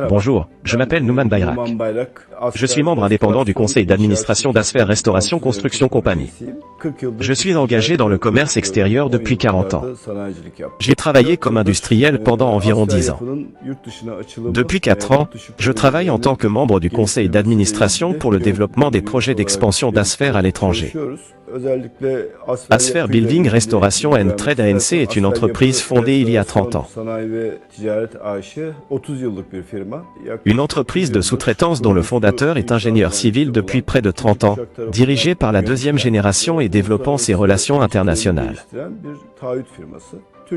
Bonjour, je m'appelle Nouman Bayrak. Je suis membre indépendant du conseil d'administration d'Asfer Restauration Construction Compagnie. Je suis engagé dans le commerce extérieur depuis 40 ans. J'ai travaillé comme industriel pendant environ 10 ans. Depuis 4 ans, je travaille en tant que membre du conseil d'administration pour le développement des projets d'expansion d'Asfer à l'étranger. Asfer Building Restauration and Trade ANC est une entreprise fondée il y a 30 ans. Une entreprise de sous-traitance dont le fondateur est ingénieur civil depuis près de 30 ans, dirigée par la deuxième génération et développant ses relations internationales.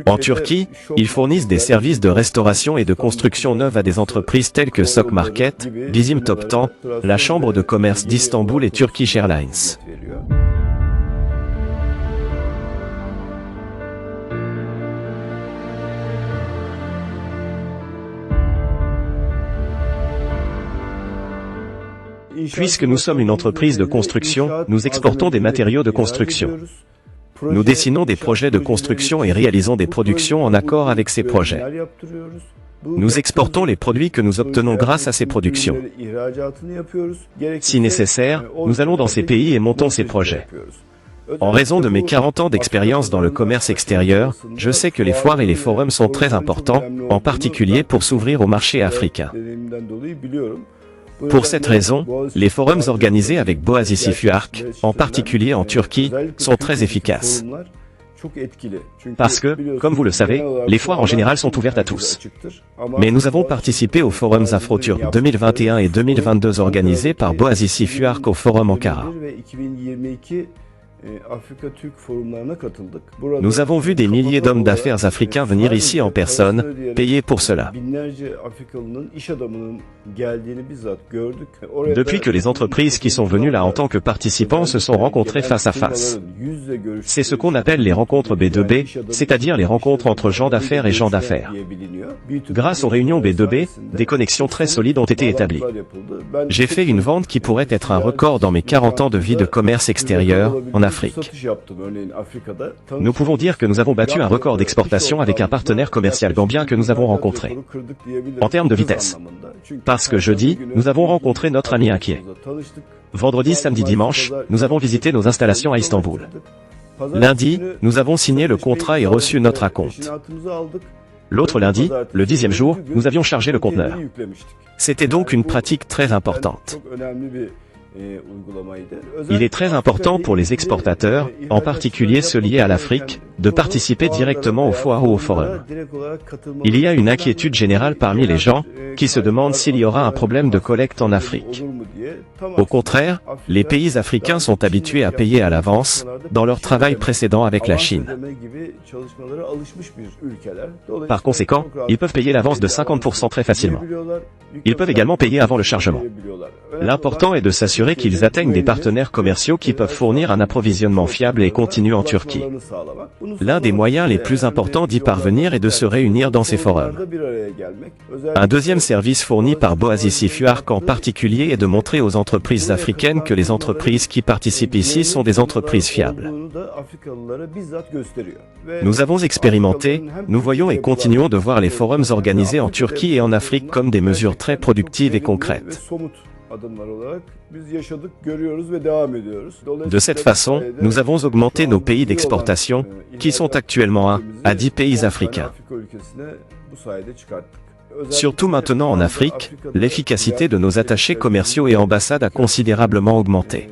En Turquie, ils fournissent des services de restauration et de construction neuve à des entreprises telles que Sok Market, Bizim Toptan, la Chambre de commerce d'Istanbul et Turkish Airlines. Puisque nous sommes une entreprise de construction, nous exportons des matériaux de construction. Nous dessinons des projets de construction et réalisons des productions en accord avec ces projets. Nous exportons les produits que nous obtenons grâce à ces productions. Si nécessaire, nous allons dans ces pays et montons ces projets. En raison de mes 40 ans d'expérience dans le commerce extérieur, je sais que les foires et les forums sont très importants, en particulier pour s'ouvrir au marché africain. Pour cette raison, les forums organisés avec Boğaziçi Fuark, en particulier en Turquie, sont très efficaces. Parce que, comme vous le savez, les foires en général sont ouvertes à tous. Mais nous avons participé aux forums Afro-Turc 2021 et 2022 organisés par Boğaziçi Fuark au Forum Ankara. Nous avons vu des milliers d'hommes d'affaires africains venir ici en personne, payés pour cela. Depuis que les entreprises qui sont venues là en tant que participants se sont rencontrées face à face. C'est ce qu'on appelle les rencontres B2B, c'est-à-dire les rencontres entre gens d'affaires et gens d'affaires. Grâce aux réunions B2B, des connexions très solides ont été établies. J'ai fait une vente qui pourrait être un record dans mes 40 ans de vie de commerce extérieur, en Afrique. Nous pouvons dire que nous avons battu un record d'exportation avec un partenaire commercial gambien que nous avons rencontré. En termes de vitesse. Parce que jeudi, nous avons rencontré notre ami inquiet. Vendredi, samedi, dimanche, nous avons visité nos installations à Istanbul. Lundi, nous avons signé le contrat et reçu notre acompte. L'autre lundi, le 10e jour, nous avions chargé le conteneur. C'était donc une pratique très importante. Il est très important pour les exportateurs, en particulier ceux liés à l'Afrique, de participer directement aux foires ou aux forums. Il y a une inquiétude générale parmi les gens, qui se demandent s'il y aura un problème de collecte en Afrique. Au contraire, les pays africains sont habitués à payer à l'avance, dans leur travail précédent avec la Chine. Par conséquent, ils peuvent payer l'avance de 50% très facilement. Ils peuvent également payer avant le chargement. L'important est de s'assurer qu'ils atteignent des partenaires commerciaux qui peuvent fournir un approvisionnement fiable et continu en Turquie. L'un des moyens les plus importants d'y parvenir est de se réunir dans ces forums. Un deuxième service fourni par Boğaziçi Fuark en particulier est de montrer aux entreprises africaines que les entreprises qui participent ici sont des entreprises fiables. Nous avons expérimenté, nous voyons et continuons de voir les forums organisés en Turquie et en Afrique comme des mesures très productives et concrètes. De cette façon, nous avons augmenté nos pays d'exportation, qui sont actuellement 1 à 10 pays africains. Surtout maintenant en Afrique, l'efficacité de nos attachés commerciaux et ambassades a considérablement augmenté.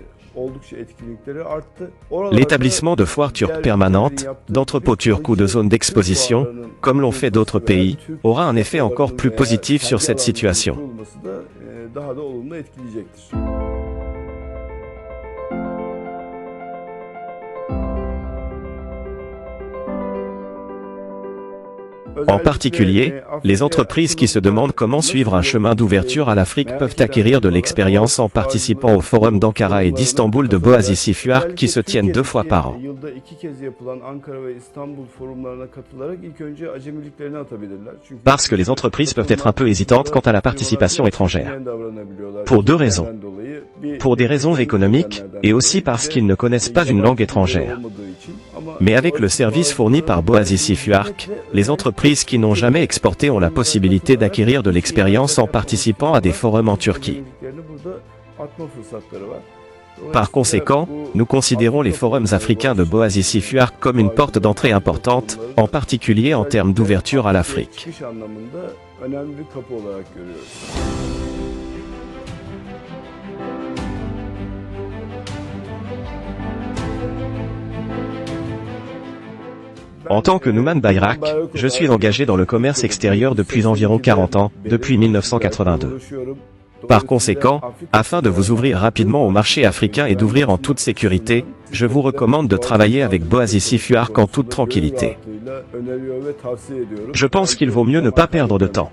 L'établissement de foires turques permanentes, d'entrepôts turcs ou de zones d'exposition, comme l'ont fait d'autres pays, aura un effet encore plus positif sur cette situation. En particulier, les entreprises qui se demandent comment suivre un chemin d'ouverture à l'Afrique peuvent acquérir de l'expérience en participant aux forums d'Ankara et d'Istanbul de Boğaziçi Fuark qui se tiennent 2 fois par an. Parce que les entreprises peuvent être un peu hésitantes quant à la participation étrangère. Pour 2 raisons. Pour des raisons économiques, et aussi parce qu'ils ne connaissent pas une langue étrangère. Mais avec le service fourni par Boazici Fuark, les entreprises qui n'ont jamais exporté ont la possibilité d'acquérir de l'expérience en participant à des forums en Turquie. Par conséquent, nous considérons les forums africains de Boazici Fuark comme une porte d'entrée importante, en particulier en termes d'ouverture à l'Afrique. En tant que Nouman Bayrak, je suis engagé dans le commerce extérieur depuis environ 40 ans, depuis 1982. Par conséquent, afin de vous ouvrir rapidement au marché africain et d'ouvrir en toute sécurité, je vous recommande de travailler avec Boazici Fuark en toute tranquillité. Je pense qu'il vaut mieux ne pas perdre de temps.